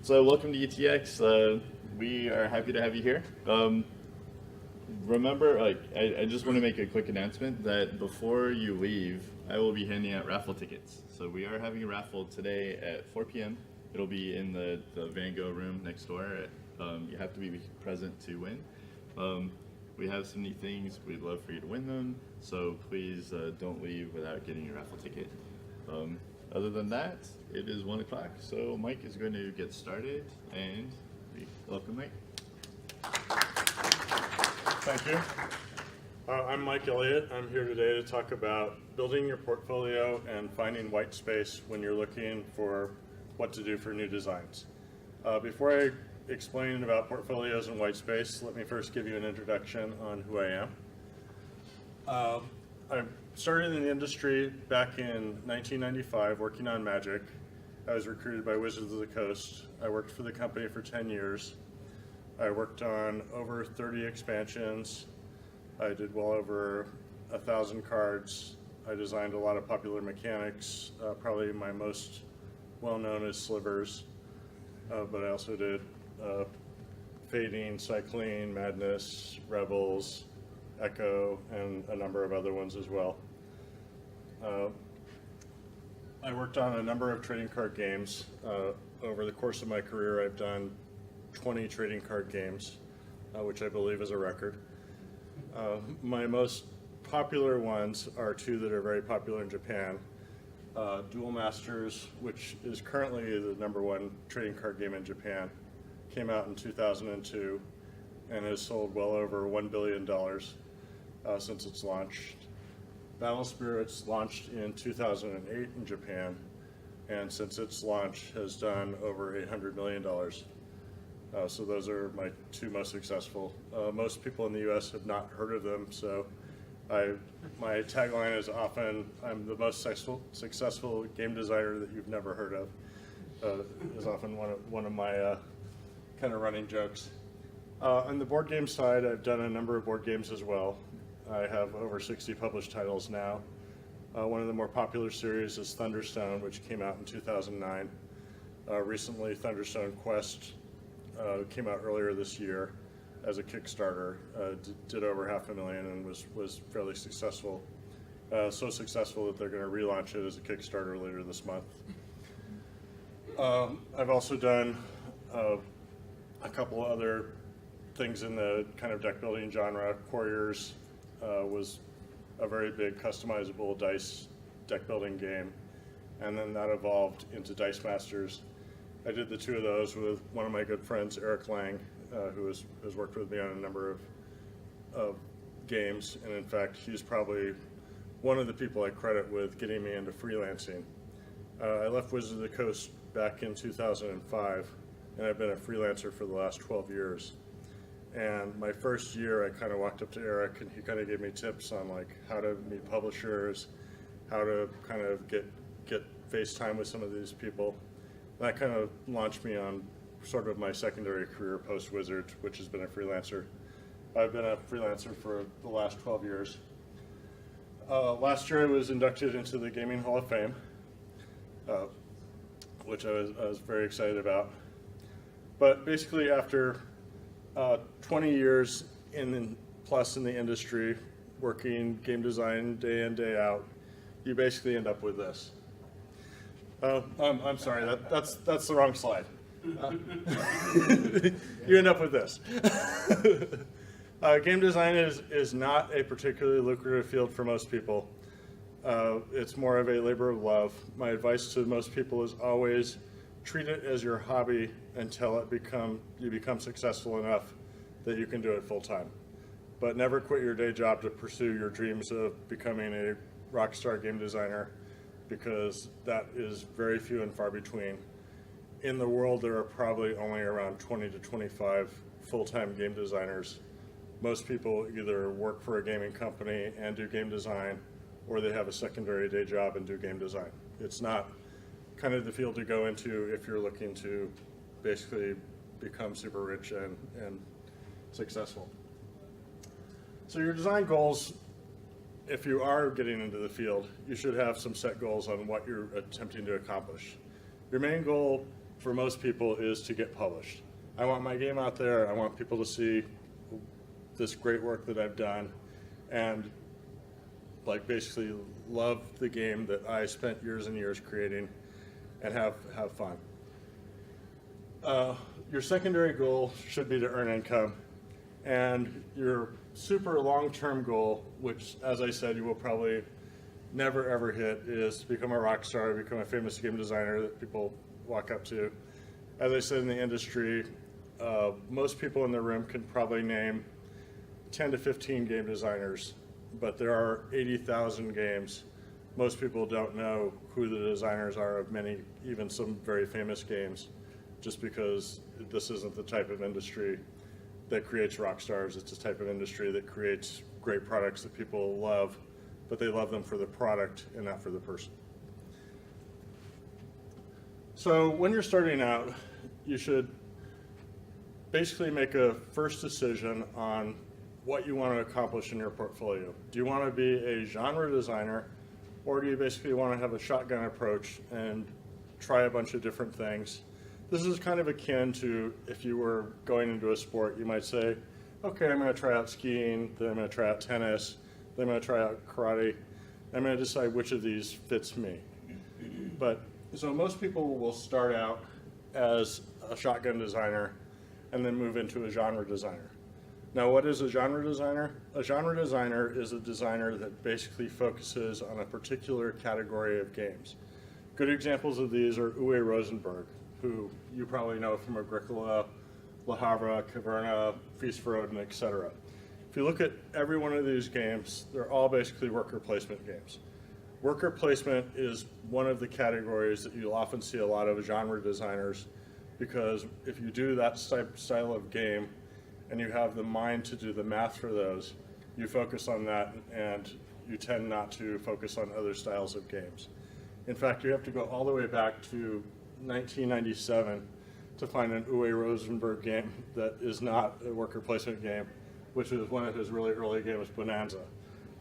So welcome to ETX. We are happy to have you here. Remember, I just want to make a quick announcement that before you leave, I will be handing out raffle tickets. So we are having a raffle today at 4 p.m. It'll be in the Van Gogh room next door. You have to be present to win. We have some neat things. We'd love for you to win them. So please don't leave without getting your raffle ticket. Other than that, it is 1 o'clock, so Mike is going to get started, and welcome, Mike. Thank you. I'm Mike Elliot. I'm here today to talk about building your portfolio and finding white space when you're looking for what to do for new designs. Before I explain about portfolios and white space, let me first give you an introduction on who I am. I started in the industry back in 1995 working on Magic. I was recruited by Wizards of the Coast. I worked for the company for 10 years. I worked on over 30 expansions. I did well over 1,000 cards. I designed a lot of popular mechanics. Probably my most well-known is Slivers, but I also did Fading, Cycling, Madness, Rebels, Echo, and a number of other ones as well. I worked on a number of trading card games. Over the course of my career, I've done 20 trading card games, which I believe is a record. My most popular ones are two that are very popular in Japan. Duel Masters, which is currently the #1 trading card game in Japan, came out in 2002 and has sold well over $1 billion since its launch. Battle Spirits launched in 2008 in Japan, and since its launch has done over $800 million. So those are my two most successful. Most people in the US have not heard of them, so my tagline is often, I'm the most successful game designer that you've never heard of, is often one of my kind of running jokes. On the board game side, I've done a number of board games as well. I have over 60 published titles now. One of the more popular series is Thunderstone, which came out in 2009. Recently, Thunderstone Quest came out earlier this year as a Kickstarter. Did over $500,000 and was fairly successful. So successful that they're going to relaunch it as a Kickstarter later this month. I've also done a couple other things in the kind of deck building genre. Couriers was a very big customizable dice deck building game, and then that evolved into Dice Masters. I did the two of those with one of my good friends, Eric Lang, who has worked with me on a number of games, and in fact, he's probably one of the people I credit with getting me into freelancing. I left Wizards of the Coast back in 2005, and I've been a freelancer for the last 12 years. And my first year, I kind of walked up to Eric, and he kind of gave me tips on like how to meet publishers, how to kind of get FaceTime with some of these people. And that kind of launched me on sort of my secondary career post-Wizard, which has been a freelancer. I've been a freelancer for the last 12 years. Last year, I was inducted into the Gaming Hall of Fame, which I was very excited about. But basically, after 20 years plus in the industry, working game design day in, day out, you basically end up with this. I'm sorry, that's the wrong slide. You end up with this. Game design is not a particularly lucrative field for most people. It's more of a labor of love. My advice to most people is always treat it as your hobby until you become successful enough that you can do it full time. But never quit your day job to pursue your dreams of becoming a rock star game designer, because that is very few and far between. In the world, there are probably only around 20 to 25 full-time game designers. Most people either work for a gaming company and do game design, or they have a secondary day job and do game design. It's not kind of the field to go into if you're looking to basically become super rich and successful. So your design goals, if you are getting into the field, you should have some set goals on what you're attempting to accomplish. Your main goal for most people is to get published. I want my game out there. I want people to see this great work that I've done and like basically love the game that I spent years and years creating and have fun. Your secondary goal should be to earn income, and your super long-term goal, which as I said you will probably never ever hit, is to become a rock star, become a famous game designer that people walk up to. As I said, in the industry, most people in the room can probably name 10 to 15 game designers, but there are 80,000 games. Most people don't know who the designers are of many, even some very famous games, just because this isn't the type of industry that creates rock stars. It's a type of industry that creates great products that people love, but they love them for the product and not for the person. So when you're starting out, you should basically make a first decision on what you want to accomplish in your portfolio. Do you want to be a genre designer, or do you basically want to have a shotgun approach and try a bunch of different things? This is kind of akin to if you were going into a sport, you might say, okay, I'm going to try out skiing, then I'm going to try out tennis, then I'm going to try out karate. I'm going to decide which of these fits me. But so most people will start out as a shotgun designer and then move into a genre designer. Now, what is a genre designer? A genre designer is a designer that basically focuses on a particular category of games. Good examples of these are Uwe Rosenberg, who you probably know from Agricola, Le Havre, Caverna, Feast for Odin, etc. If you look at every one of these games, they're all basically worker placement games. Worker placement is one of the categories that you'll often see a lot of genre designers, because if you do that style of game and you have the mind to do the math for those, you focus on that and you tend not to focus on other styles of games. In fact, you have to go all the way back to 1997 to find an Uwe Rosenberg game that is not a worker placement game, which is one of his really early games, Bonanza.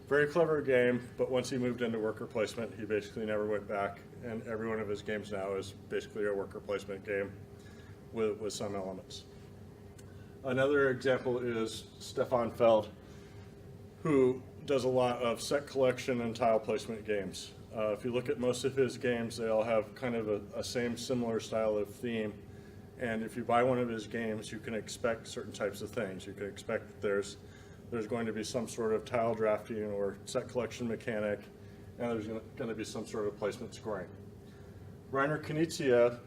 Very clever game, but once he moved into worker placement, he basically never went back, and every one of his games now is basically a worker placement game with some elements. Another example is Stefan Feld, who does a lot of set collection and tile placement games. If you look at most of his games, they all have kind of a similar style of theme. And if you buy one of his games, you can expect certain types of things. You can expect that there's going to be some sort of tile drafting or set collection mechanic, and there's going to be some sort of placement scoring. Rainer Knizia,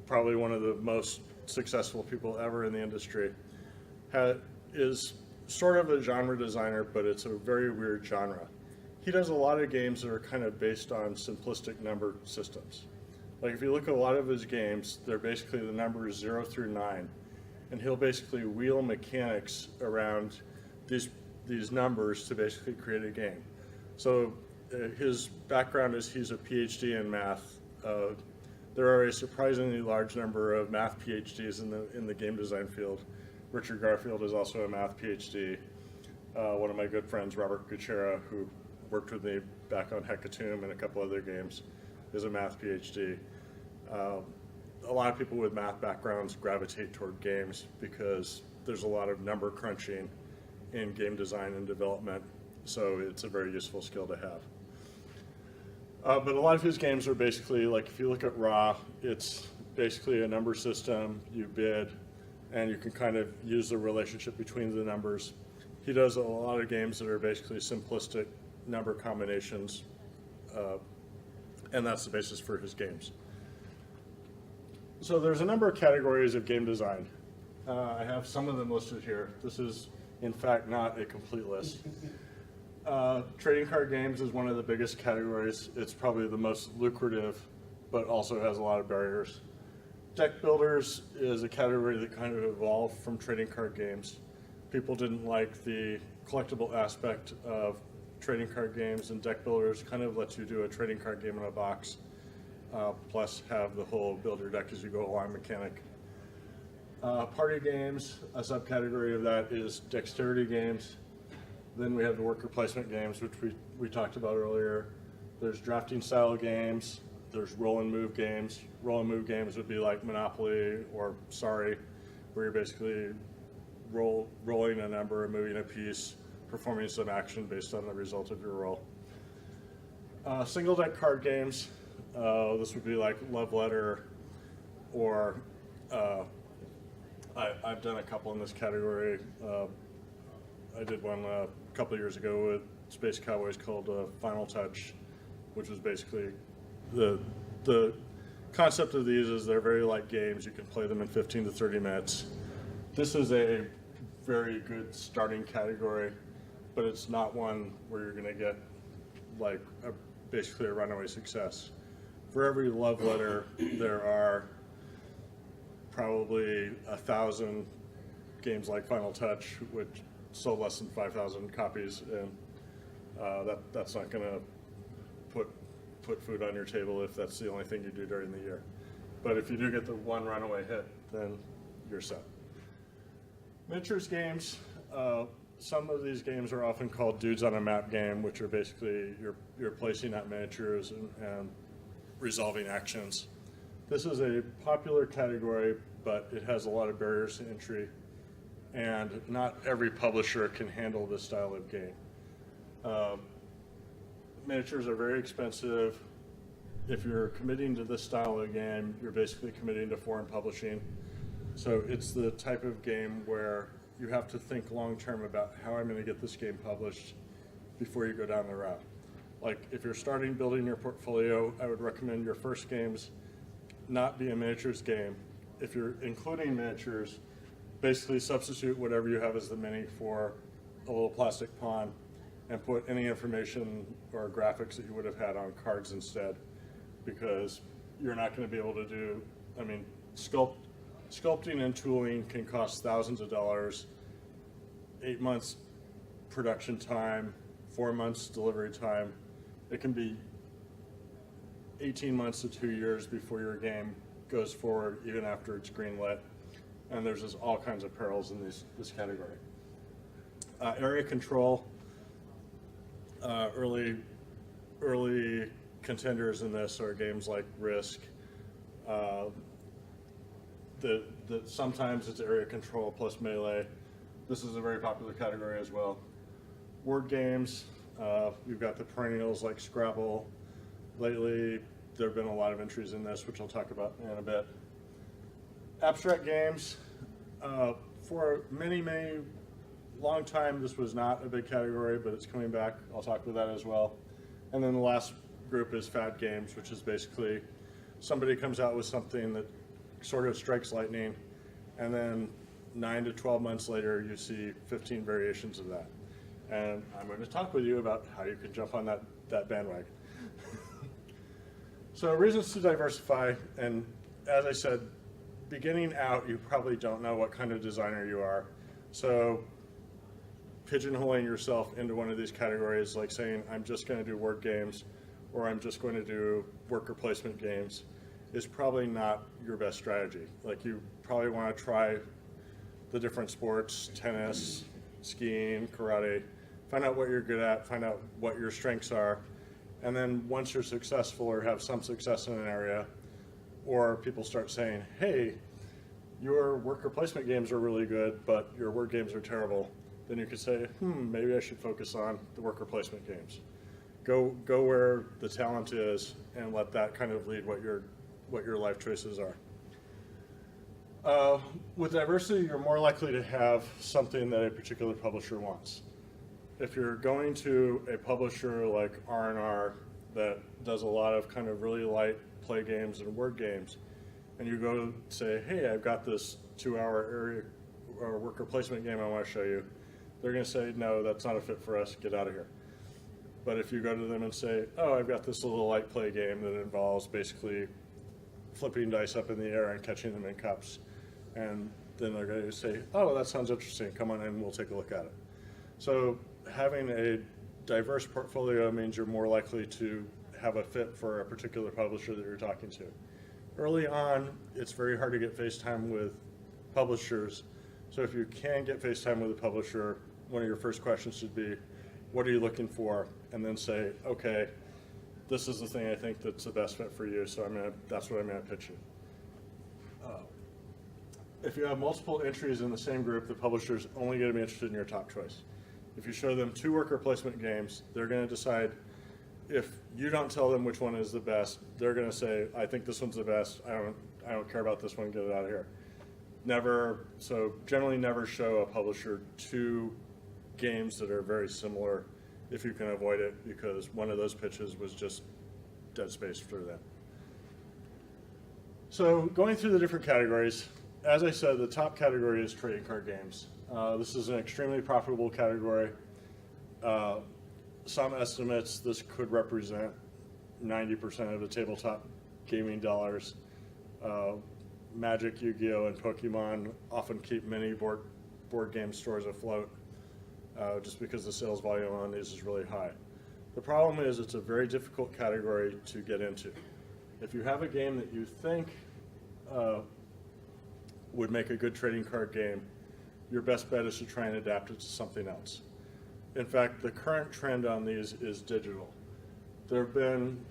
probably one of the most successful people ever in the industry, is sort of a genre designer, but it's a very weird genre. He does a lot of games that are kind of based on simplistic number systems. Like if you look at a lot of his games, they're basically the numbers 0 through 9, and he'll basically wheel mechanics around these numbers to basically create a game. So his background is he's a PhD in math. There are a surprisingly large number of math PhDs in the game design field. Richard Garfield is also a math PhD. One of my good friends, Robert Gutierrez, who worked with me back on Hecatomb and a couple other games, is a math PhD. A lot of people with math backgrounds gravitate toward games because there's a lot of number crunching in game design and development, so it's a very useful skill to have. But a lot of his games are basically, like if you look at Raw, it's basically a number system, you bid, and you can kind of use the relationship between the numbers. He does a lot of games that are basically simplistic number combinations, and that's the basis for his games. So there's a number of categories of game design. I have some of them listed here. This is, in fact, not a complete list. Trading card games is one of the biggest categories. It's probably the most lucrative, but also has a lot of barriers. Deck builders is a category that kind of evolved from trading card games. People didn't like the collectible aspect of trading card games, and deck builders kind of lets you do a trading card game in a box, plus have the whole build your deck as you go along mechanic. Party games, a subcategory of that is dexterity games. Then we have the worker placement games, which we talked about earlier. There's drafting style games. There's roll and move games. Roll and move games would be like Monopoly or Sorry, where you're basically rolling a number, moving a piece, performing some action based on the result of your roll. Single deck card games. This would be like Love Letter, or I've done a couple in this category. I did one a couple of years ago with Space Cowboys called Final Touch, which was basically the concept of these is they're very light games. You can play them in 15 to 30 minutes. This is a very good starting category, but it's not one where you're going to get like basically a runaway success. For every love letter, there are probably 1,000 games like Final Touch, which sold less than 5,000 copies, and that's not going to put food on your table if that's the only thing you do during the year. But if you do get the one runaway hit, then you're set. Miniatures games. Some of these games are often called Dudes on a Map game, which are basically you're placing out miniatures and resolving actions. This is a popular category, but it has a lot of barriers to entry, and not every publisher can handle this style of game. Miniatures are very expensive. If you're committing to this style of game, you're basically committing to foreign publishing. So it's the type of game where you have to think long-term about how I'm going to get this game published before you go down the route. Like if you're starting building your portfolio, I would recommend your first games not be a miniatures game. If you're including miniatures, basically substitute whatever you have as the mini for a little plastic pawn and put any information or graphics that you would have had on cards instead, because you're not going to be able to do, I mean, sculpting and tooling can cost thousands of dollars, 8 months production time, 4 months delivery time. It can be 18 months to 2 years before your game goes forward, even after it's greenlit. And there's just all kinds of perils in this category. Area control. Early contenders in this are games like Risk. Sometimes it's area control plus melee. This is a very popular category as well. Word games, you've got the perennials like Scrabble. Lately, there have been a lot of entries in this, which I'll talk about in a bit. Abstract games, for many long time, this was not a big category, but it's coming back. I'll talk about that as well. And then the last group is fad games, which is basically somebody comes out with something that sort of strikes lightning, and then 9 to 12 months later, you see 15 variations of that. And I'm going to talk with you about how you can jump on that bandwagon. So reasons to diversify, and as I said, beginning out, you probably don't know what kind of designer you are. So pigeonholing yourself into one of these categories, like saying, I'm just going to do word games, or I'm just going to do worker placement games, is probably not your best strategy. Like you probably want to try the different sports, tennis, skiing, karate, find out what you're good at, find out what your strengths are, and then once you're successful or have some success in an area, or people start saying, hey, your worker placement games are really good, but your word games are terrible, then you could say, maybe I should focus on the worker placement games. Go where the talent is and let that kind of lead what your life choices are. With diversity, you're more likely to have something that a particular publisher wants. If you're going to a publisher like R&R that does a lot of kind of really light play games and word games, and you go say, hey, I've got this 2-hour area or worker placement game I want to show you, they're going to say, no, that's not a fit for us, get out of here. But if you go to them and say, oh, I've got this little light play game that involves basically flipping dice up in the air and catching them in cups, and then they're going to say, oh, that sounds interesting, come on in, we'll take a look at it. So having a diverse portfolio means you're more likely to have a fit for a particular publisher that you're talking to. Early on, it's very hard to get face time with publishers. So if you can get face time with a publisher, one of your first questions should be, what are you looking for? And then say, okay, this is the thing I think that's the best fit for you, so that's what I'm gonna pitch you. If you have multiple entries in the same group, the publisher's only gonna be interested in your top choice. If you show them 2 worker placement games, they're gonna decide, if you don't tell them which one is the best, they're gonna say, I think this one's the best, I don't care about this one, get it out of here. Generally never show a publisher 2 games that are very similar if you can avoid it, because one of those pitches was just dead space for them. So going through the different categories, as I said, the top category is trading card games. This is an extremely profitable category. Some estimates, this could represent 90% of the tabletop gaming dollars. Magic, Yu-Gi-Oh, and Pokemon often keep many board game stores afloat, just because the sales volume on these is really high. The problem is it's a very difficult category to get into. If you have a game that you think would make a good trading card game, your best bet is to try and adapt it to something else. In fact, the current trend on these is digital. There have been,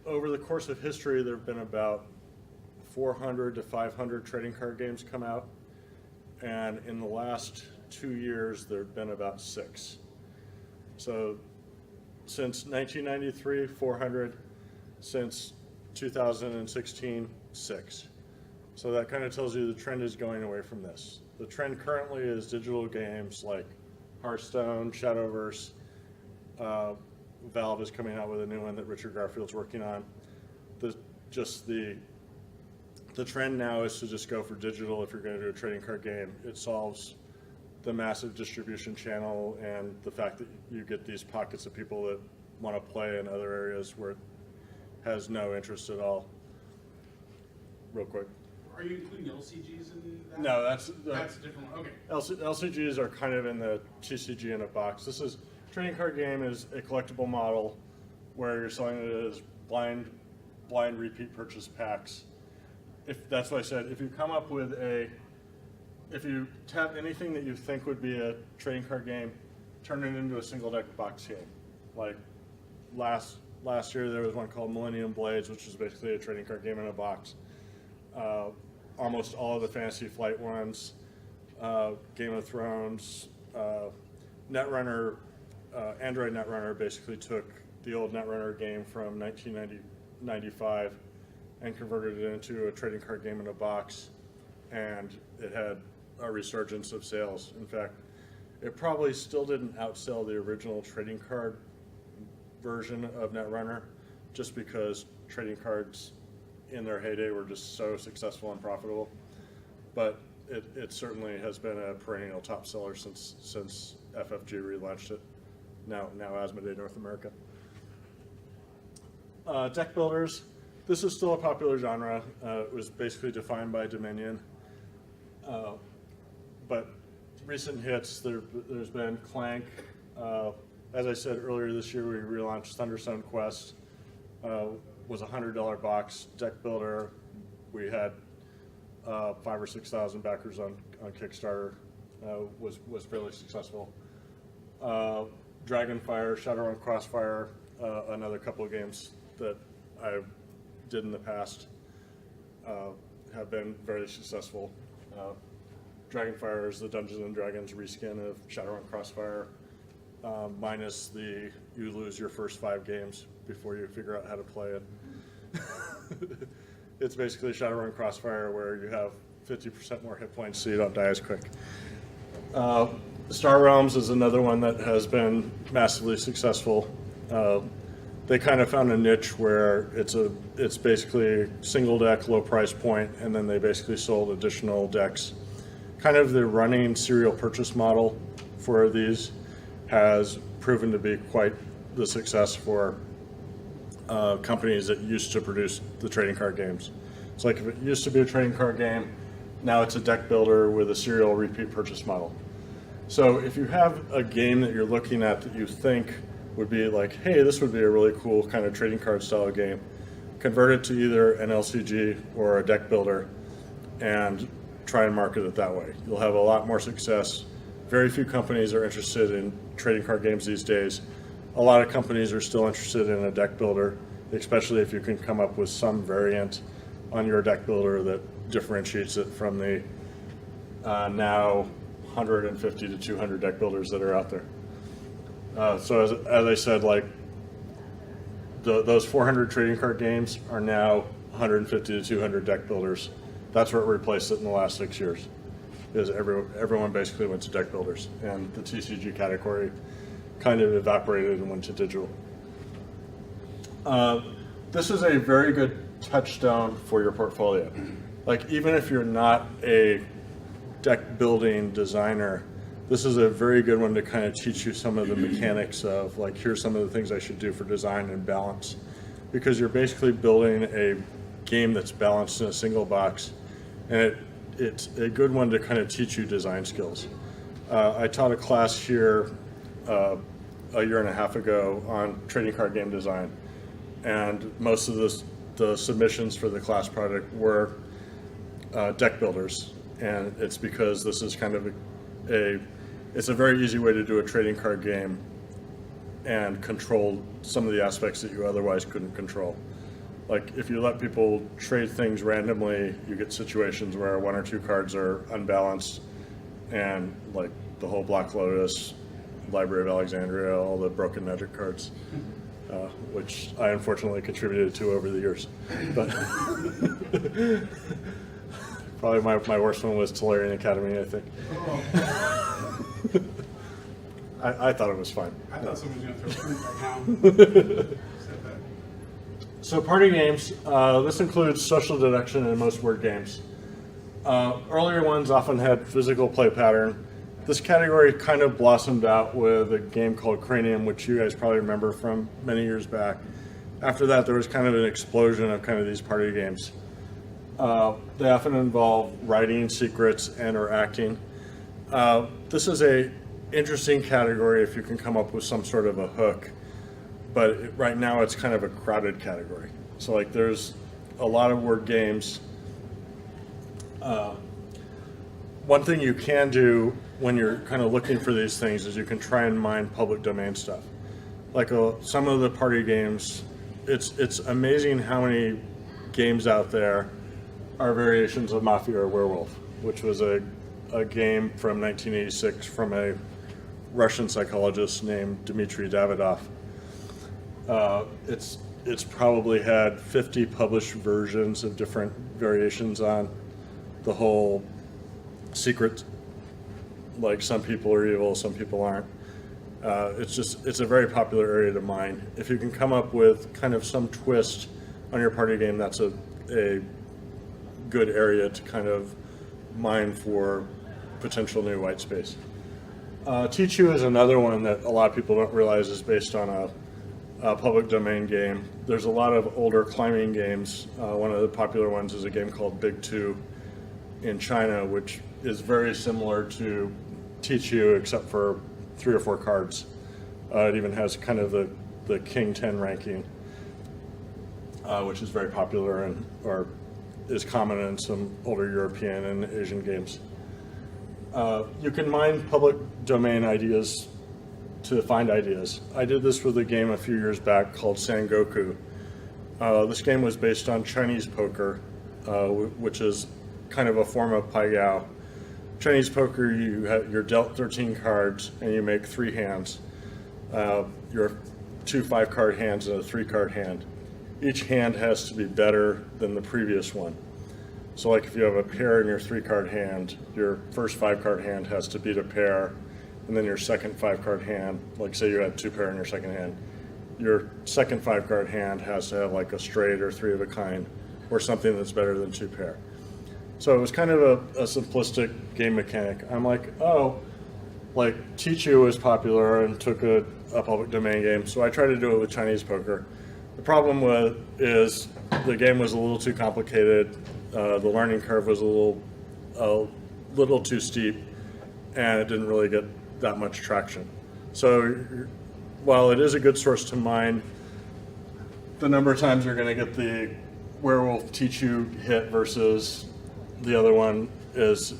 over the course of history, there have been about 400 to 500 trading card games come out, and in the last 2 years, there have been about 6. So since 1993, 400, since 2016, 6. So that kind of tells you the trend is going away from this. The trend currently is digital games like Hearthstone, Shadowverse. Valve is coming out with a new one that Richard Garfield's working on. The trend now is to just go for digital if you're going to do a trading card game. It solves the massive distribution channel and the fact that you get these pockets of people that want to play in other areas where it has no interest at all. Real quick. Are you including LCGs in that? No, that's a different one. Okay. LCGs are kind of in the TCG in a box. This is trading card game is a collectible model where you're selling it as blind repeat purchase packs. If that's what I said, if you come up with if you tap anything that you think would be a trading card game, turn it into a single deck box game. Like last year there was one called Millennium Blades, which is basically a trading card game in a box. Almost all of the Fantasy Flight ones, Game of Thrones, Netrunner, Android Netrunner basically took the old Netrunner game from 1995 and converted it into a trading card game in a box, and it had a resurgence of sales. In fact, it probably still didn't outsell the original trading card version of Netrunner, just because trading cards in their heyday were just so successful and profitable. But it certainly has been a perennial top seller since FFG relaunched it, now Asmodee North America. Deck builders, this is still a popular genre. It was basically defined by Dominion. But recent hits, there's been Clank. As I said earlier this year, we relaunched Thunderstone Quest. Was a $100 box deck builder. We had 5,000 or 6,000 backers on Kickstarter. Was fairly successful. Dragonfire, Shadowrun Crossfire, another couple of games that I did in the past have been very successful. Dragonfire is the Dungeons and Dragons reskin of Shadowrun Crossfire, minus you lose your first 5 games before you figure out how to play it. It's basically Shadowrun Crossfire where you have 50% more hit points so you don't die as quick. Star Realms is another one that has been massively successful. They kind of found a niche where it's basically single deck, low price point, and then they basically sold additional decks. Kind of the running serial purchase model for these has proven to be quite the success for companies that used to produce the trading card games. It's like if it used to be a trading card game, now it's a deck builder with a serial repeat purchase model. So if you have a game that you're looking at that you think would be like, hey, this would be a really cool kind of trading card style game, convert it to either an LCG or a deck builder and try and market it that way. You'll have a lot more success. Very few companies are interested in trading card games these days. A lot of companies are still interested in a deck builder. especially if you can come up with some variant on your deck builder that differentiates it from the now 150 to 200 deck builders that are out there. So as I said, like those 400 trading card games are now 150 to 200 deck builders. That's what replaced it in the last 6 years. Is everyone basically went to deck builders, and the TCG category kind of evaporated and went to digital. This is a very good touchstone for your portfolio. Like, even if you're not a deck building designer, this is a very good one to kind of teach you some of the mechanics of, like, here's some of the things I should do for design and balance, because you're basically building a game that's balanced in a single box, and it's a good one to kind of teach you design skills. I taught a class here a year and a half ago on trading card game design, and most of the submissions for the class project were deck builders, and it's because this is kind of it's a very easy way to do a trading card game and control some of the aspects that you otherwise couldn't control. Like, if you let people trade things randomly, you get situations where one or two cards are unbalanced, and like the whole Black Lotus, Library of Alexandria, all the broken Magic cards, which I unfortunately contributed to over the years. But probably my worst one was Tolarian Academy, I think. I thought it was fine. I thought someone was going to throw fruit right now. Said that. So party games, this includes social deduction and most word games. Earlier ones often had physical play pattern. This category kind of blossomed out with a game called Cranium, which you guys probably remember from many years back. After that, there was kind of an explosion of kind of these party games. They often involve writing secrets and or acting. This is a interesting category if you can come up with some sort of a hook, but right now it's kind of a crowded category. So like, there's a lot of word games. One thing you can do when you're kind of looking for these things is you can try and mine public domain stuff. Like some of the party games, it's amazing how many games out there are variations of Mafia or Werewolf, which was a game from 1986 from a Russian psychologist named Dmitry Davidov. It's probably had 50 published versions of different variations on the whole secret, like some people are evil, some people aren't. It's a very popular area to mine. If you can come up with kind of some twist on your party game, that's a good area to kind of mine for potential new white space. Teach You is another one that a lot of people don't realize is based on a public domain game. There's a lot of older climbing games. One of the popular ones is a game called Big Two in China, which is very similar to Teach You, except for 3 or 4 cards. It even has kind of the King 10 ranking, which is very popular and or is common in some older European and Asian games. You can mine public domain ideas to find ideas. I did this with a game a few years back called Sangoku. This game was based on Chinese poker, which is kind of a form of Pai Gow. Chinese poker, you're dealt 13 cards and you make 3 hands. Your 2 5-card hands and a 3-card hand. Each hand has to be better than the previous one. So like, if you have a pair in your 3-card hand, your first 5-card hand has to beat a pair, and then your second 5-card hand, like say you had 2 pair in your second hand, your second 5-card hand has to have like a straight or 3 of a kind, or something that's better than 2 pair. So it was kind of a simplistic game mechanic. I'm like, oh, like Teach You was popular and took a public domain game, so I tried to do it with Chinese poker. The problem is the game was a little too complicated. The learning curve was a little too steep, and it didn't really get that much traction. So while it is a good source to mine, the number of times you're going to get the Werewolf Teach You hit versus the other one is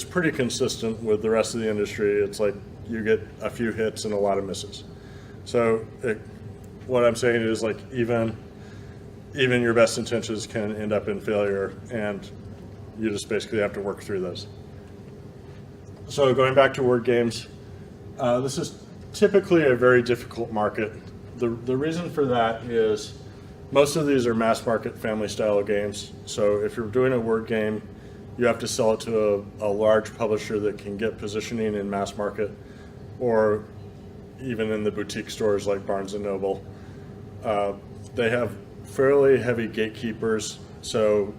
pretty consistent with the rest of the industry. It's like you get a few hits and a lot of misses. So what I'm saying is, like, even even your best intentions can end up in failure, and you just basically have to work through those. So going back to word games, this is typically a very difficult market. The reason for that is most of these are mass market family style games. So if you're doing a word game, you have to sell it to a large publisher that can get positioning in mass market, or even in the boutique stores like Barnes & Noble. They have fairly heavy gatekeepers, so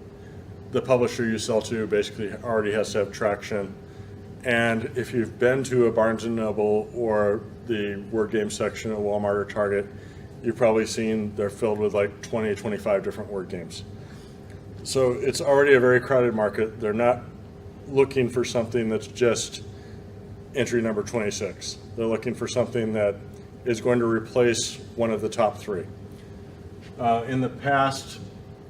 the publisher you sell to basically already has to have traction. And if you've been to a Barnes & Noble or the word game section at Walmart or Target, you've probably seen they're filled with like 20, 25 different word games. So it's already a very crowded market. They're not looking for something that's just entry number 26. They're looking for something that is going to replace one of the top three. In the past,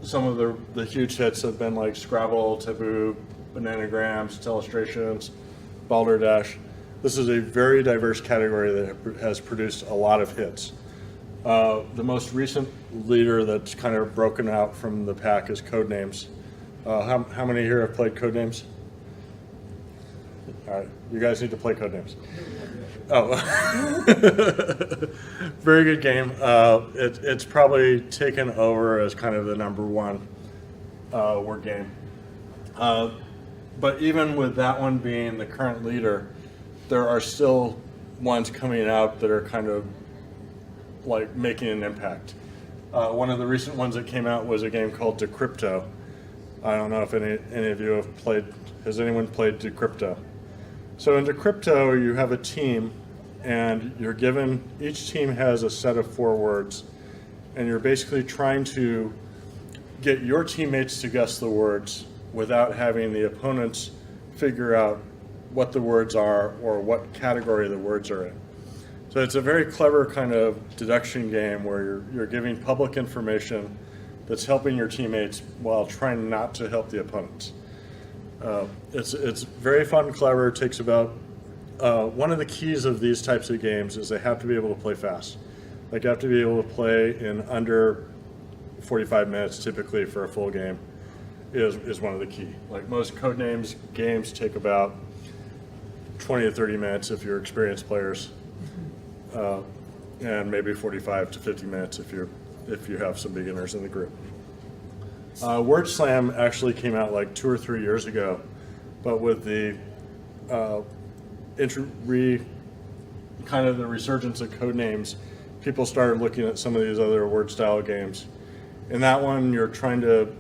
some of the huge hits have been like Scrabble, Taboo, Bananagrams, Telestrations, Balderdash. This is a very diverse category that has produced a lot of hits. The most recent leader that's kind of broken out from the pack is Codenames. How many here have played Codenames? All right, you guys need to play Codenames. Oh, very good game. It's probably taken over as kind of the #1 word game. But even with that one being the current leader, there are still ones coming out that are kind of like making an impact. One of the recent ones that came out was a game called Decrypto. I don't know if any of you have played. Has anyone played Decrypto? So in Decrypto, you have a team, and you're given, each team has a set of 4 words, and you're basically trying to get your teammates to guess the words without having the opponents figure out what the words are or what category the words are in. So it's a very clever kind of deduction game where you're giving public information that's helping your teammates while trying not to help the opponents. It's very fun, clever. It takes about, one of the keys of these types of games is they have to be able to play fast. Like you have to be able to play in under 45 minutes typically for a full game is one of the key. Like most Codenames games take about 20 to 30 minutes if you're experienced players, and maybe 45 to 50 minutes if you have some beginners in the group. Word Slam actually came out like 2 or 3 years ago, but with the kind of the resurgence of Codenames, people started looking at some of these other word style games. In that one, you're trying to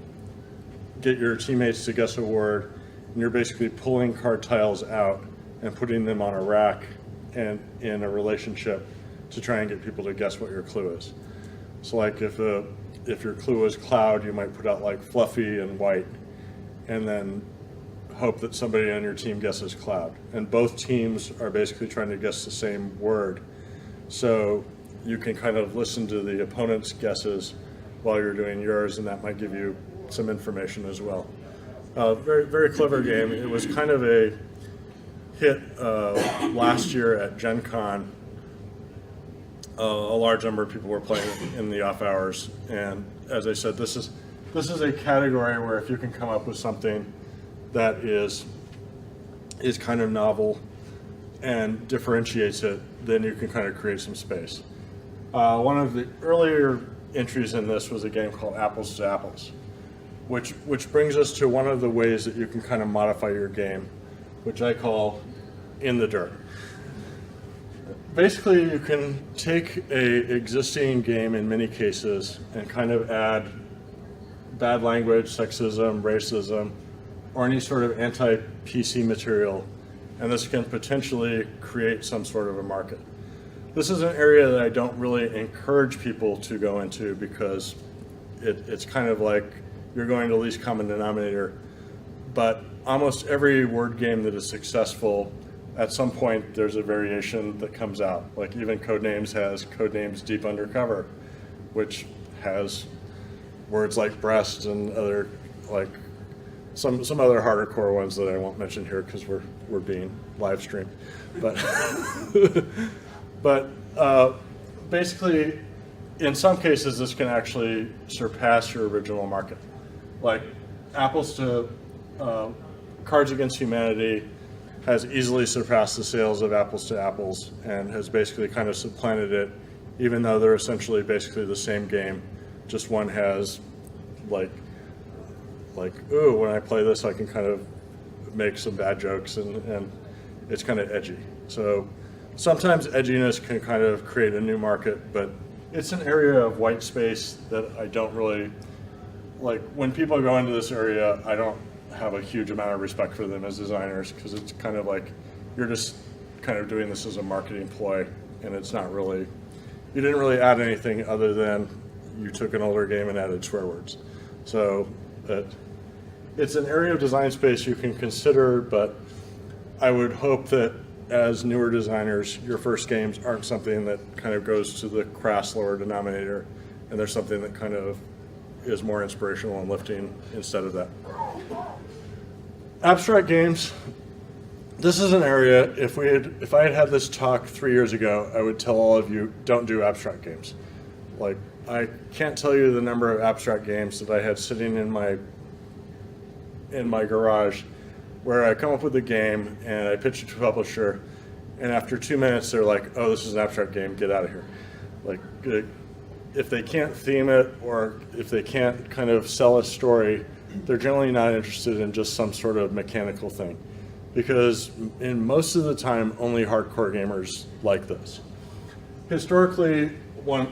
get your teammates to guess a word, and you're basically pulling card tiles out and putting them on a rack and in a relationship to try and get people to guess what your clue is. So like if your clue is cloud, you might put out like fluffy and white, and then hope that somebody on your team guesses cloud. And both teams are basically trying to guess the same word. So you can kind of listen to the opponent's guesses while you're doing yours, and that might give you some information as well. Very, very clever game. It was kind of a hit last year at Gen Con. A large number of people were playing it in the off hours, and as I said, this is a category where if you can come up with something that is kind of novel and differentiates it, then you can kind of create some space. One of the earlier entries in this was a game called Apples to Apples, which brings us to one of the ways that you can kind of modify your game, which I call in the dirt. Basically, you can take a existing game in many cases and kind of add bad language, sexism, racism, or any sort of anti-PC material, and this can potentially create some sort of a market. This is an area that I don't really encourage people to go into because it's kind of like you're going to least common denominator, but almost every word game that is successful, at some point there's a variation that comes out. Like even Codenames has Codenames Deep Undercover, which has words like breast and other, like some other harder core ones that I won't mention here because we're being live streamed. But but basically in some cases, this can actually surpass your original market. Like Apples to Cards Against Humanity has easily surpassed the sales of Apples to Apples and has basically kind of supplanted it, even though they're essentially basically the same game. Just one has like, ooh, when I play this, I can kind of make some bad jokes and it's kind of edgy. So sometimes edginess can kind of create a new market, but it's an area of white space that I don't really, like when people go into this area, I don't have a huge amount of respect for them as designers because it's kind of like you're just kind of doing this as a marketing ploy and it's not really, you didn't really add anything other than you took an older game and added swear words. So it's an area of design space you can consider, but I would hope that as newer designers, your first games aren't something that kind of goes to the crass lower denominator, and there's something that kind of is more inspirational and lifting instead of that. Abstract games. This is an area, if I had had this talk 3 years ago, I would tell all of you, don't do abstract games. Like, I can't tell you the number of abstract games that I had sitting in my garage where I come up with a game and I pitch it to a publisher, and after 2 minutes they're like, oh, this is an abstract game, get out of here. Like, if they can't theme it or if they can't kind of sell a story, they're generally not interested in just some sort of mechanical thing. Because in most of the time, only hardcore gamers like this. Historically,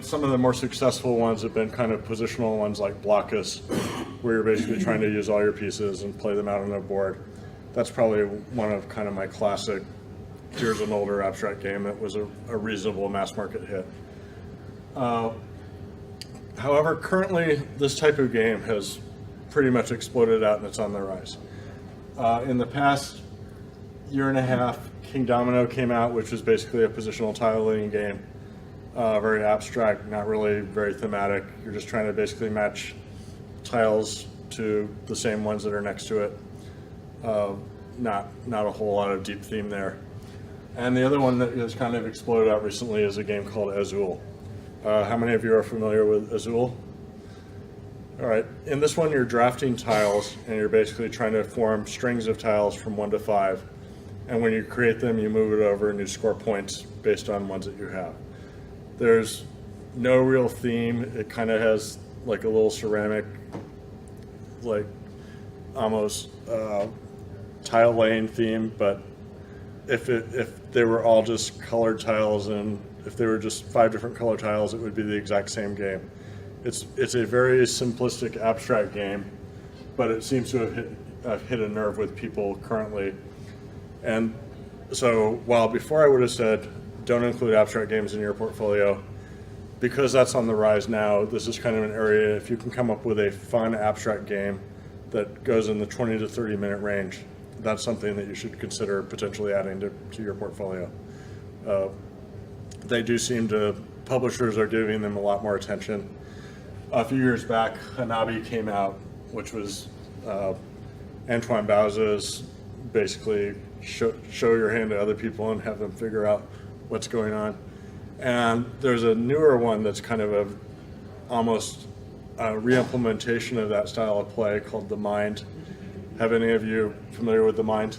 some of the more successful ones have been kind of positional ones like Blockus, where you're basically trying to use all your pieces and play them out on a board. That's probably one of kind of my classic years and older abstract game that was a reasonable mass market hit. However, currently this type of game has pretty much exploded out and it's on the rise. In the past year and a half, King Domino came out, which was basically a positional tile-laying game. Very abstract, not really very thematic. You're just trying to basically match tiles to the same ones that are next to it. Not a whole lot of deep theme there. And the other one that has kind of exploded out recently is a game called Azul. How many of you are familiar with Azul? All right, in this one you're drafting tiles and you're basically trying to form strings of tiles from 1 to 5. And when you create them, you move it over and you score points based on ones that you have. There's no real theme. It kind of has like a little ceramic, like almost tile laying theme, but if they were all just colored tiles and if they were just 5 different color tiles, it would be the exact same game. It's a very simplistic abstract game, but it seems to have hit a nerve with people currently. And so while before I would have said don't include abstract games in your portfolio, because that's on the rise now, this is kind of an area, if you can come up with a fun abstract game that goes in the 20 to 30 minute range, that's something that you should consider potentially adding to your portfolio. They do seem to, publishers are giving them a lot more attention. A few years back, Hanabi came out, which was Antoine Bauza's basically show your hand to other people and have them figure out what's going on. And there's a newer one that's kind of almost a re-implementation of that style of play called The Mind. Have any of you familiar with The Mind?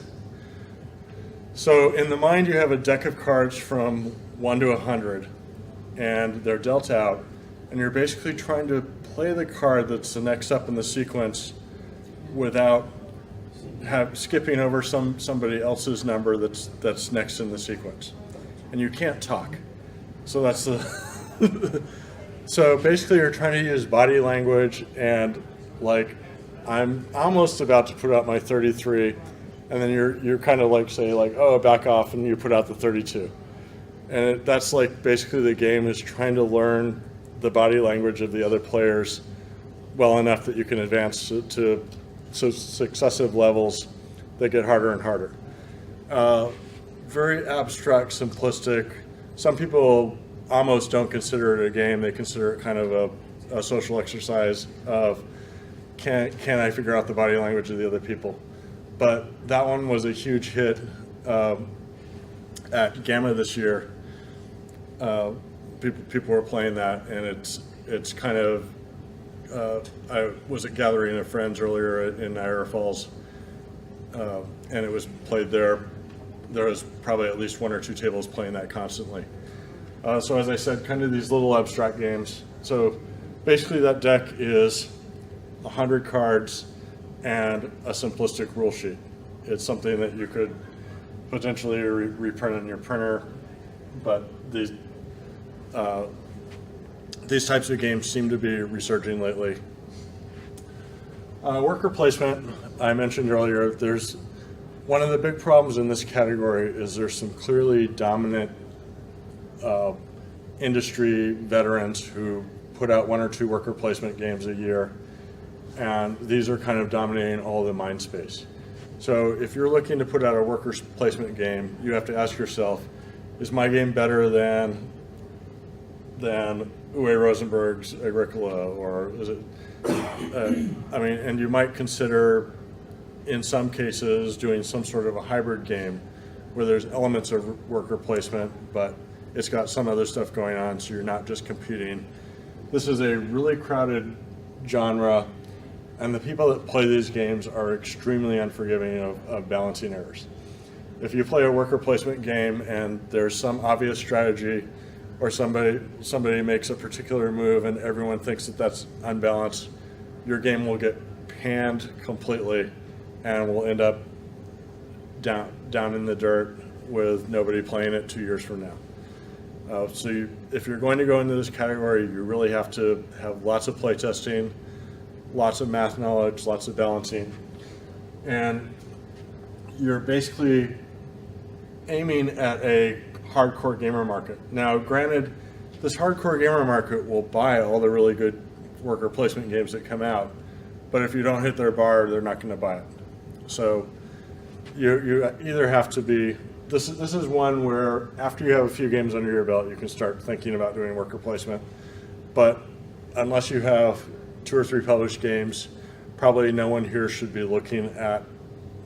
So in The Mind, you have a deck of cards from 1 to 100, and they're dealt out, and you're basically trying to play the card that's the next up in the sequence without skipping over somebody else's number that's next in the sequence. And you can't talk. So that's the so basically you're trying to use body language, and like I'm almost about to put out my 33, and then you're kind of like say like, oh, back off, and you put out the 32. And that's like basically the game is trying to learn the body language of the other players well enough that you can advance to successive levels that get harder and harder. Very abstract, simplistic. Some people almost don't consider it a game. They consider it kind of a social exercise of can I figure out the body language of the other people. But that one was a huge hit at Gamma this year. people were playing that, and it's kind of. I was at Gathering of Friends earlier in Niagara Falls, and it was played there. There was probably at least one or two tables playing that constantly. So as I said, kind of these little abstract games. So basically that deck is 100 cards and a simplistic rule sheet. It's something that you could potentially reprint on your printer, but these types of games seem to be resurging lately. Worker placement, I mentioned earlier, there's one of the big problems in this category is there's some clearly dominant industry veterans who put out 1 or 2 worker placement games a year, and these are kind of dominating all the mind space. So if you're looking to put out a worker placement game, you have to ask yourself, is my game better than Uwe Rosenberg's Agricola, or is it, I mean, and you might consider in some cases doing some sort of a hybrid game where there's elements of worker placement, but it's got some other stuff going on, so you're not just competing. This is a really crowded genre, and the people that play these games are extremely unforgiving of balancing errors. If you play a worker placement game and there's some obvious strategy, or somebody makes a particular move and everyone thinks that that's unbalanced, your game will get panned completely and will end up down in the dirt with nobody playing it 2 years from now. So if you're going to go into this category, you really have to have lots of play testing, lots of math knowledge, lots of balancing, and you're basically aiming at a hardcore gamer market. Now, granted, this hardcore gamer market will buy all the really good worker placement games that come out, but if you don't hit their bar, they're not going to buy it. So you either have to be, this is one where after you have a few games under your belt, you can start thinking about doing worker placement. But unless you have 2 or 3 published games, probably no one here should be looking at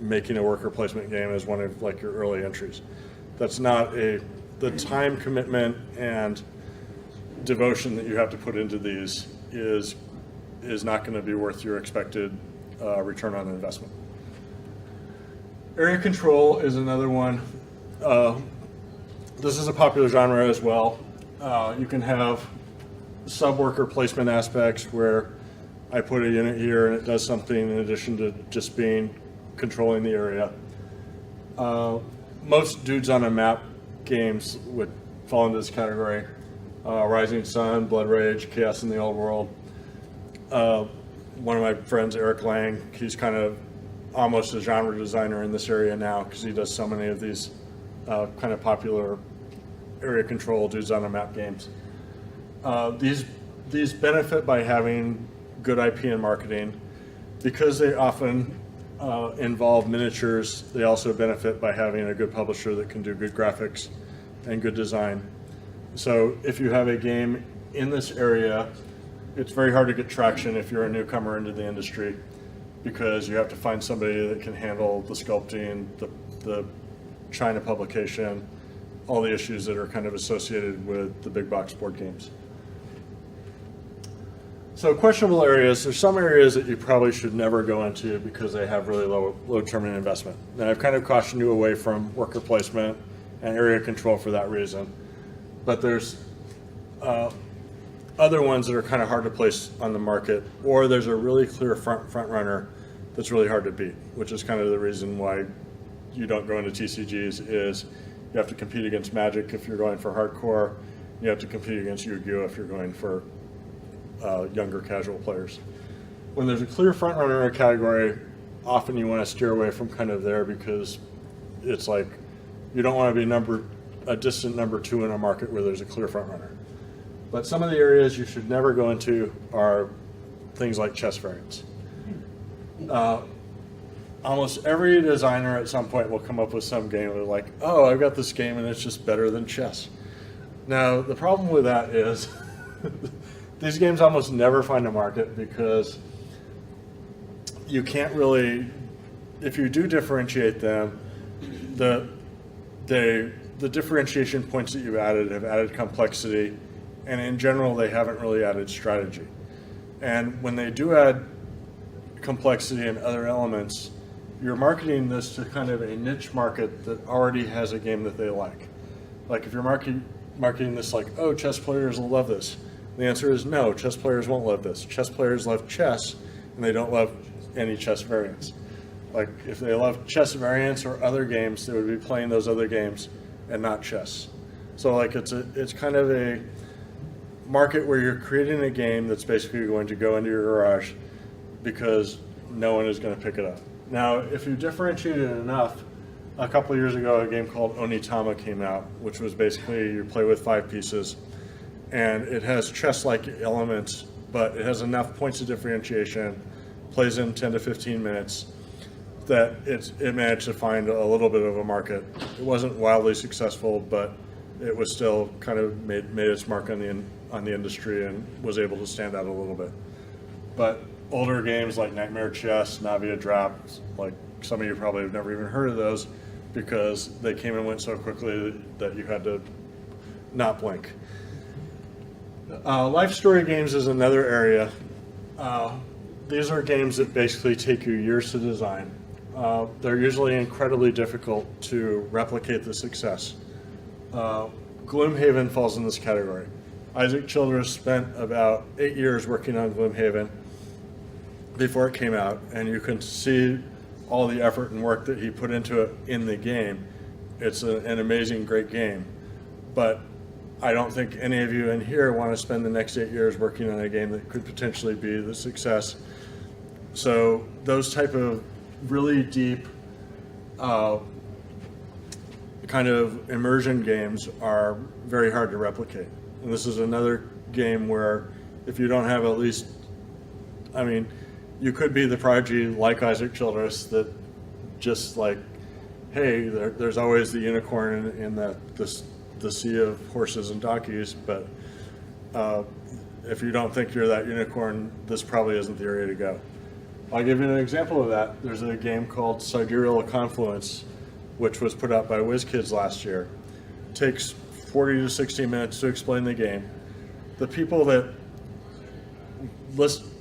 making a worker placement game as one of like your early entries. That's not the time commitment and devotion that you have to put into these is not going to be worth your expected return on investment. Area control is another one. This is a popular genre as well. You can have sub-worker placement aspects where I put a unit here and it does something in addition to just controlling the area. Most dudes on a map games would fall into this category. Rising Sun, Blood Rage, Chaos in the Old World. One of my friends, Eric Lang, he's kind of almost a genre designer in this area now because he does so many of these kind of popular area control dudes on a map games. These benefit by having good IP and marketing. Because they often involve miniatures, they also benefit by having a good publisher that can do good graphics and good design. So if you have a game in this area, it's very hard to get traction if you're a newcomer into the industry because you have to find somebody that can handle the sculpting, the China publication, all the issues that are kind of associated with the big box board games. So questionable areas, there's some areas that you probably should never go into because they have really low term in investment. And I've kind of cautioned you away from worker placement and area control for that reason. But there's other ones that are kind of hard to place on the market, or there's a really clear front runner that's really hard to beat, which is kind of the reason why you don't go into TCGs is you have to compete against Magic if you're going for hardcore, you have to compete against Yu-Gi-Oh! If you're going for younger casual players. When there's a clear front runner in a category, often you want to steer away from kind of there because it's like you don't want to be a distant number 2 in a market where there's a clear front runner. But some of the areas you should never go into are things like chess variants. Almost every designer at some point will come up with some game where like, oh, I've got this game and it's just better than chess. Now, the problem with that is these games almost never find a market because you can't really, if you do differentiate them, the differentiation points that you've added have added complexity and in general, they haven't really added strategy. And when they do add complexity and other elements, you're marketing this to kind of a niche market that already has a game that they like. Like if you're marketing this like, oh, chess players will love this. The answer is no, chess players won't love this. Chess players love chess, and they don't love any chess variants. Like if they love chess variants or other games, they would be playing those other games and not chess. So like it's kind of a market where you're creating a game that's basically going to go into your garage because no one is going to pick it up. Now, if you differentiate it enough, a couple of years ago, a game called Onitama came out, which was basically you play with 5 pieces, and it has chess-like elements, but it has enough points of differentiation, plays in 10 to 15 minutes, that it managed to find a little bit of a market. It wasn't wildly successful, but it was still kind of made its mark on the industry and was able to stand out a little bit. But older games like Nightmare Chess, Navia Draft, like some of you probably have never even heard of those because they came and went so quickly that you had to not blink. Life story games is another area. These are games that basically take you years to design. They're usually incredibly difficult to replicate the success. Gloomhaven falls in this category. Isaac Childress spent about 8 years working on Gloomhaven before it came out, and you can see all the effort and work that he put into it in the game. It's an amazing, great game. But I don't think any of you in here want to spend the next 8 years working on a game that could potentially be the success. So those type of really deep kind of immersion games are very hard to replicate. And this is another game where if you don't have at least, I mean, you could be the prodigy like Isaac Childress that just like, hey, there's always the unicorn in the sea of horses and donkeys, but if you don't think you're that unicorn, this probably isn't the area to go. I'll give you an example of that. There's a game called Sidereal Confluence, which was put out by WizKids last year. It takes 40 to 60 minutes to explain the game. The people that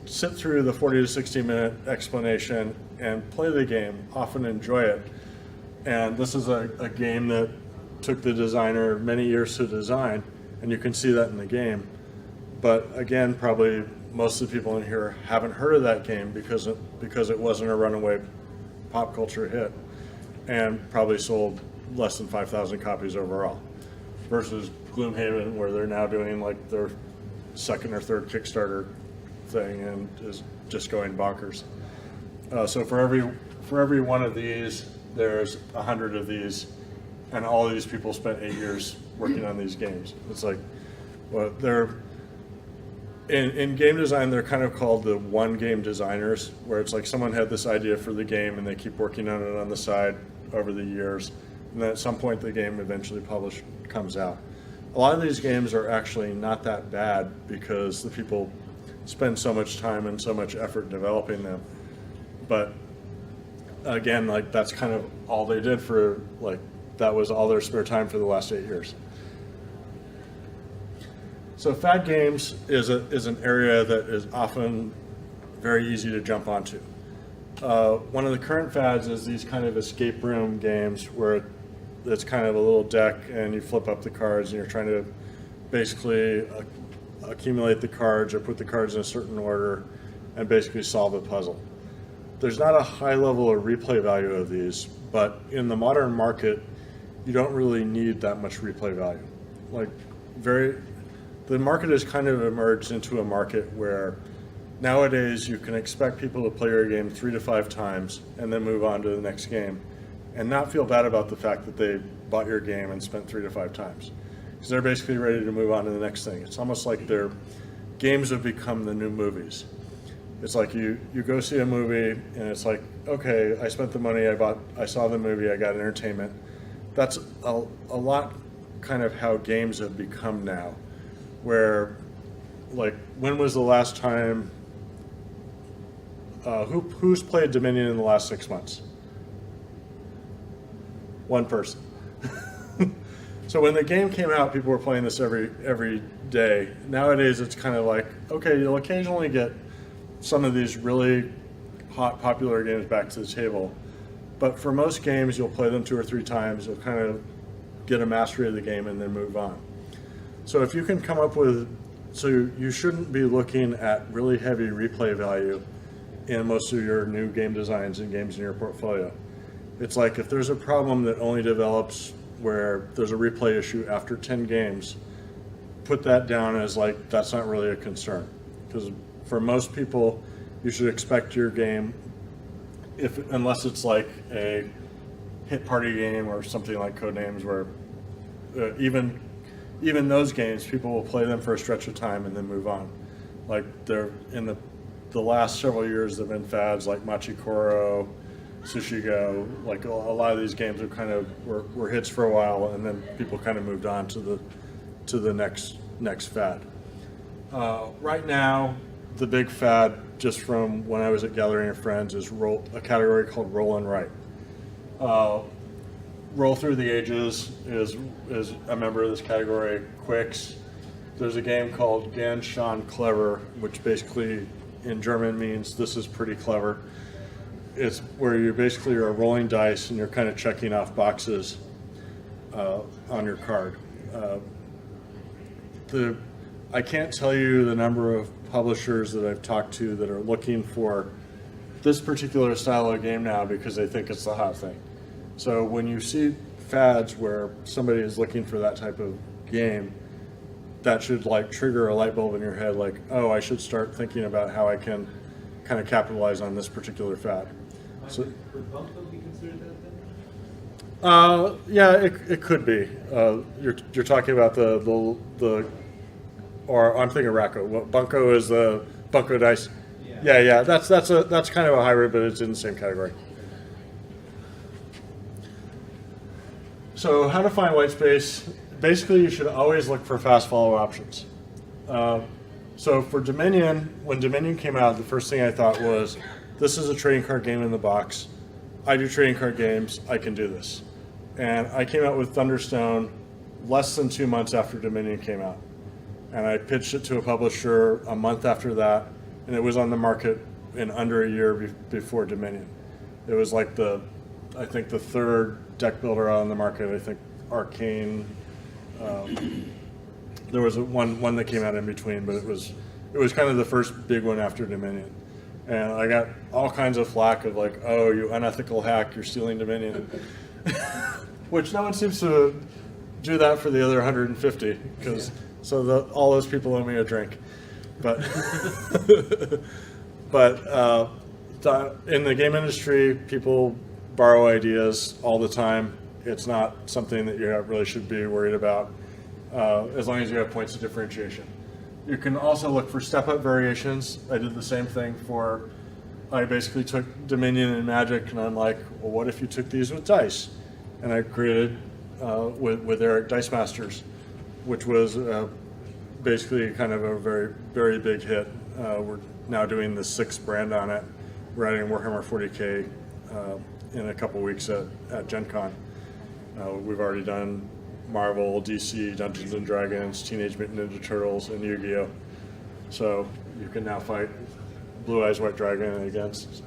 sit through the 40 to 60 minute explanation and play the game often enjoy it. And this is a game that took the designer many years to design, and you can see that in the game. But again, probably most of the people in here haven't heard of that game because it wasn't a runaway pop culture hit and probably sold less than 5,000 copies overall. Versus Gloomhaven, where they're now doing like their second or third Kickstarter thing and is just going bonkers. So for every one of these, there's 100 of these, and all of these people spent 8 years working on these games. It's like, well, they're in game design, they're kind of called the one game designers, where it's like someone had this idea for the game and they keep working on it on the side over the years, and then at some point the game eventually comes out. A lot of these games are actually not that bad because the people spend so much time and so much effort developing them. But again, like that's kind of all they did for, like, that was all their spare time for the last 8 years. So fad games is an area that is often very easy to jump onto. One of the current fads is these kind of escape room games where it's kind of a little deck and you flip up the cards and you're trying to basically accumulate the cards or put the cards in a certain order and basically solve a puzzle. There's not a high level of replay value of these, but in the modern market, you don't really need that much replay value. The market has kind of emerged into a market where nowadays you can expect people to play your game 3 to 5 times and then move on to the next game and not feel bad about the fact that they bought your game and spent 3 to 5 times. Because they're basically ready to move on to the next thing. It's almost like their games have become the new movies. It's like you go see a movie and it's like, okay, I spent the money, I saw the movie, I got entertainment. That's a lot kind of how games have become now. Where, like, when was the last time, who's played Dominion in the last 6 months? One person. So when the game came out, people were playing this every day. Nowadays, it's kind of like, okay, you'll occasionally get some of these really hot, popular games back to the table. But for most games, you'll play them 2 or 3 times. You'll kind of get a mastery of the game and then move on. So if you can come up with, so you shouldn't be looking at really heavy replay value in most of your new game designs and games in your portfolio. It's like if there's a problem that only develops where there's a replay issue after 10 games, put that down as like, that's not really a concern. Because for most people, you should expect your game, unless it's like a hit party game or something like Codenames, where even those games, people will play them for a stretch of time and then move on. Like they're in the last several years, there've been fads like Machikoro, Sushigo. Like a lot of these games are kind of were hits for a while, and then people kind of moved on to the next fad. Right now, the big fad, just from when I was at Gathering of Friends, is a category called Roll and Write. Roll Through the Ages is a member of this category. Quicks. There's a game called Ganz Schön Clever, which basically in German means this is pretty clever. It's where you basically are rolling dice and you're kind of checking off boxes on your card. I can't tell you the number of publishers that I've talked to that are looking for this particular style of game now because they think it's the hot thing. So when you see fads where somebody is looking for that type of game, that should like trigger a light bulb in your head, like, oh, I should start thinking about how I can kind of capitalize on this particular fad. So, would Bunko be considered that then? yeah, it could be. You're talking about the or I'm thinking Racco. Bunko is the Bunko dice. Yeah. That's kind of a hybrid, but it's in the same category. So how to find white space? Basically, you should always look for fast follow options. So for Dominion, when Dominion came out, the first thing I thought was, this is a trading card game in the box. I do trading card games, I can do this. And I came out with Thunderstone less than 2 months after Dominion came out. And I pitched it to a publisher a month after that, and it was on the market in under a year before Dominion. It was like I think the third deck builder on the market. I think Arcane. There was one that came out in between, but it was kind of the first big one after Dominion. And I got all kinds of flack of like, oh, you unethical hack, you're stealing Dominion. Which no one seems to do that for the other 150, because all those people owe me a drink. But in the game industry, people borrow ideas all the time. It's not something that you really should be worried about, as long as you have points of differentiation. You can also look for step-up variations. I did the same thing I basically took Dominion and Magic, and I'm like, well, what if you took these with dice? And I created with Eric Dice Masters, which was basically kind of a very, very big hit. We're now doing the 6th brand on it. We're adding Warhammer 40K in a couple weeks at Gen Con. We've already done Marvel, DC, Dungeons and Dragons, Teenage Mutant Ninja Turtles, and Yu-Gi-Oh! So you can now fight Blue Eyes White Dragon against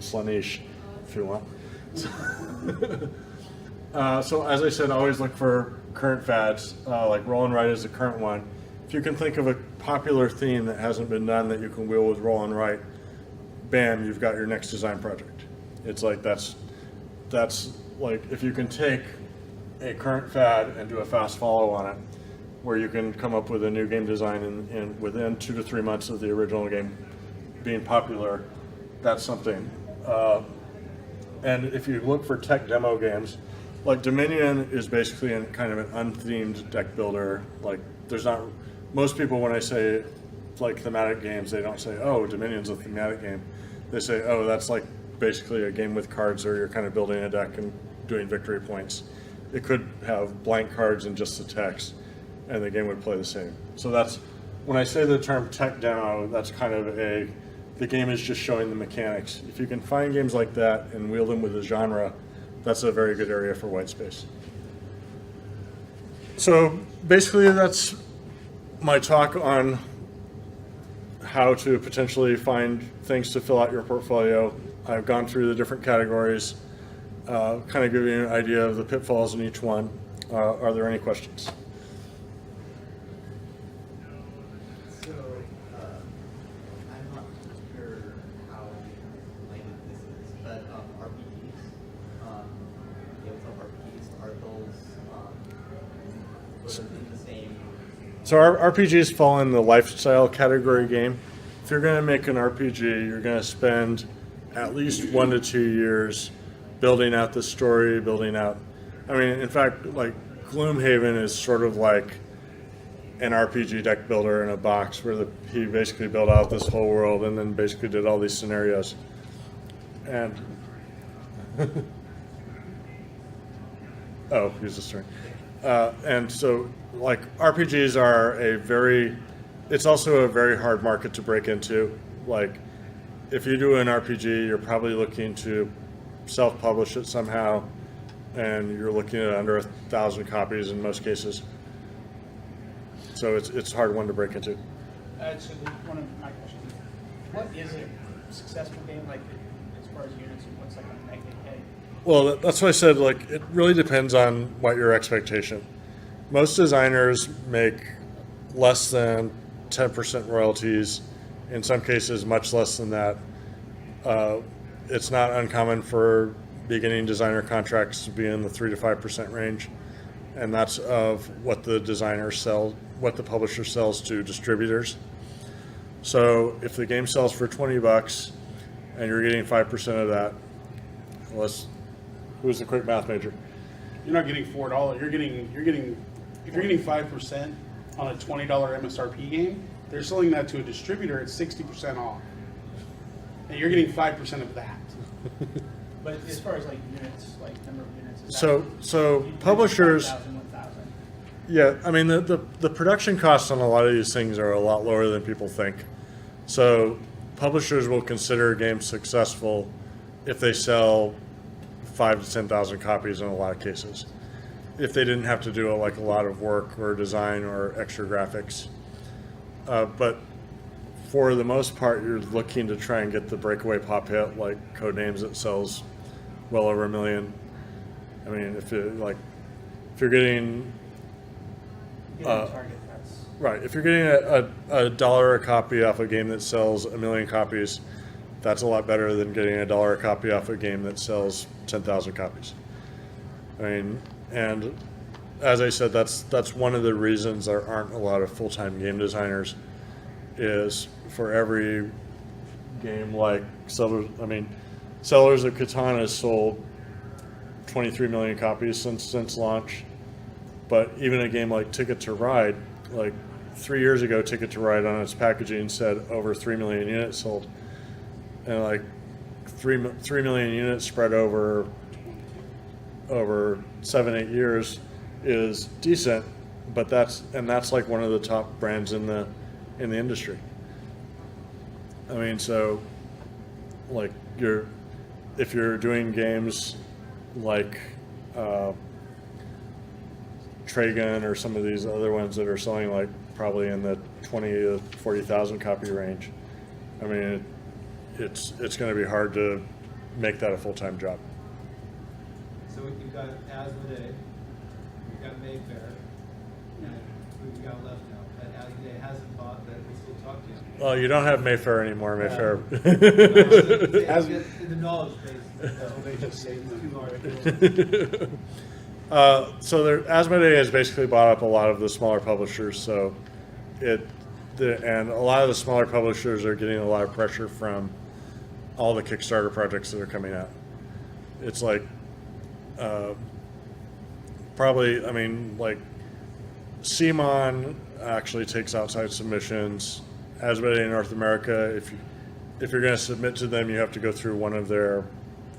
Slaanesh if you want. So as I said, always look for current fads. Like Roll and Write is the current one. If you can think of a popular theme that hasn't been done that you can wheel with Roll and Write, bam, you've got your next design project. It's like that's like if you can take a current fad and do a fast follow on it, where you can come up with a new game design in within 2 to 3 months of the original game being popular, that's something. And if you look for tech demo games, like Dominion is basically kind of an unthemed deck builder. Like most people, when I say like thematic games, they don't say, oh, Dominion's a thematic game. They say, oh, that's like basically a game with cards, or you're kind of building a deck and doing victory points. It could have blank cards and just the text, and the game would play the same. So that's, when I say the term tech demo, that's kind of the game is just showing the mechanics. If you can find games like that and wheel them with a genre, that's a very good area for white space. So basically, that's my talk on how to potentially find things to fill out your portfolio. I've gone through the different categories, kind of giving you an idea of the pitfalls in each one. Are there any questions? So, I'm not sure how related this is, but RPGs, tabletop RPGs, are those sort of in the same? So our RPGs fall in the lifestyle category game. If you're going to make an RPG, you're going to spend at least 1 to 2 years building out the story, building out. I mean, in fact, like Gloomhaven is sort of like an RPG deck builder in a box, where he basically built out this whole world and then basically did all these scenarios. And oh, he's just turn. And so, like, RPGs are it's also a very hard market to break into. Like, if you do an RPG, you're probably looking to self-publish it somehow, and you're looking at under 1,000 copies in most cases. So it's a hard one to break into. So one of my questions is, what is a successful game like as far as units, and what's like a negative hit? Well, that's why I said, like, it really depends on what your expectation. Most designers make less than 10% royalties. In some cases, much less than that. It's not uncommon for beginning designer contracts to be in the 3 to 5% range, and that's of what the what the publisher sells to distributors. So if the game sells for $20 and you're getting 5% of that, who's the quick math major? You're not getting $4. You're getting if you're getting 5% on a $20 MSRP game, they're selling that to a distributor at 60% off, and you're getting 5% of that. But as far as like units, like number of units, is So you publishers, 5,000, 1,000. yeah, I mean the production costs on a lot of these things are a lot lower than people think. So publishers will consider a game successful if they sell 5,000 to 10,000 copies in a lot of cases, if they didn't have to do like a lot of work or design or extra graphics. But for the most part, you're looking to try and get the breakaway pop hit, like Codenames that sells well over 1 million. I mean, if you're getting Target, that's right, if you're getting a dollar a copy off a game that sells 1 million copies, that's a lot better than getting $1 a copy off a game that sells 10,000 copies. I mean, and as I said, that's one of the reasons there aren't a lot of full-time game designers. Is for every game like Settlers of Catan has sold 23 million copies since launch, but even a game like Ticket to Ride, like 3 years ago, Ticket to Ride on its packaging said over 3 million units sold, and like 3 million units spread over 7-8 years is decent, but that's like one of the top brands in the industry. I mean, so like if you're doing games like Tragon or some of these other ones that are selling like probably in the 20 to 40,000 copy range, I mean, it's going to be hard to make that a full-time job. So you've got Asmodee, you've got Mayfair, and who you got left now? That Asmodee hasn't bought, that we still talk to you. Well, you don't have Mayfair anymore, Mayfair. In the knowledge base, they just say too large. So Asmodee has basically bought up a lot of the smaller publishers. So and a lot of the smaller publishers are getting a lot of pressure from all the Kickstarter projects that are coming out. It's like probably, I mean, like CMON actually takes outside submissions. Asmodee in North America, if you're going to submit to them, you have to go through one of their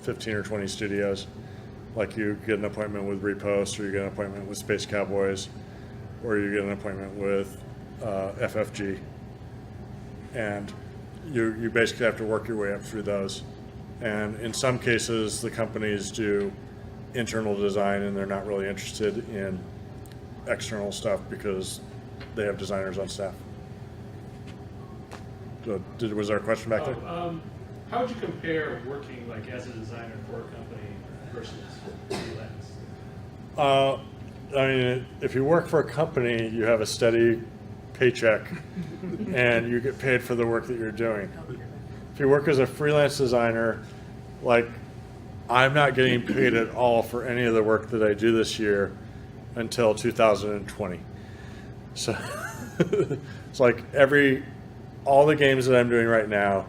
15 or 20 studios. Like you get an appointment with Repost, or you get an appointment with Space Cowboys, or you get an appointment with FFG, and you basically have to work your way up through those. And in some cases, the companies do internal design, and they're not really interested in external stuff because they have designers on staff. Was there a question back there? How would you compare working like as a designer for a company versus freelance? I mean, if you work for a company, you have a steady paycheck and you get paid for the work that you're doing. If you work as a freelance designer, like I'm not getting paid at all for any of the work that I do this year until 2020. So it's like all the games that I'm doing right now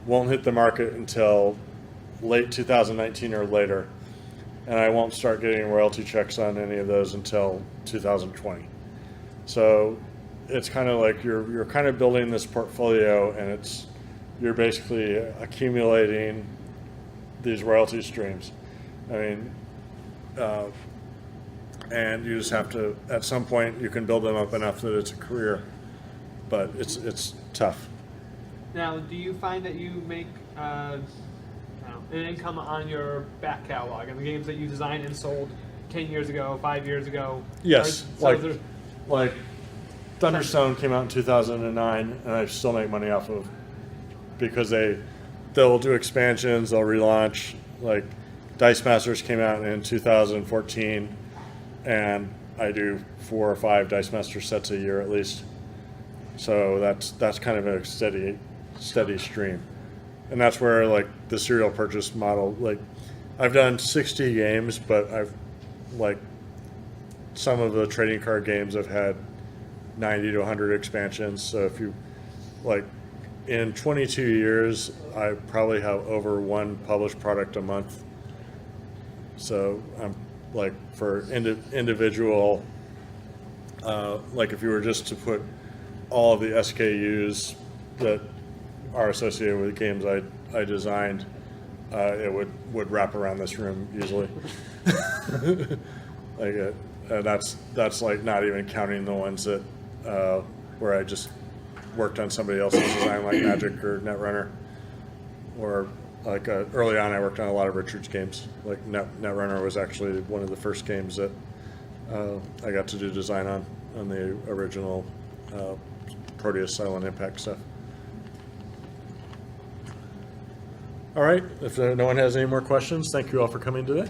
won't hit the market until late 2019 or later. And I won't start getting royalty checks on any of those until 2020. So it's kind of like you're kind of building this portfolio, and you're basically accumulating these royalty streams. I mean, and you just have to, at some point, you can build them up enough that it's a career, but it's tough. Now, do you find that you make an income on your back catalog and the games that you designed and sold 10 years ago, 5 years ago? Yes, Or- like Thunderstone came out in 2009, and I still make money off of, because they'll do expansions, they'll relaunch. Like Dice Masters came out in 2014, and I do 4 or 5 Dice Master sets a year at least. So that's kind of a steady stream, and that's where like the serial purchase model. Like I've done 60 games, but I've like some of the trading card games have had 90 to 100 expansions. So if you like in 22 years, I probably have over 1 published product a month. So I'm like for individual, like if you were just to put all of the SKUs that are associated with games I designed, it would wrap around this room easily. Like that's like not even counting the ones that where I just worked on somebody else's design, like Magic or Netrunner, or like early on I worked on a lot of Richard's games. Like Netrunner was actually one of the first games that I got to do design on the original Proteus Silent Impact stuff. All right, if no one has any more questions, thank you all for coming today.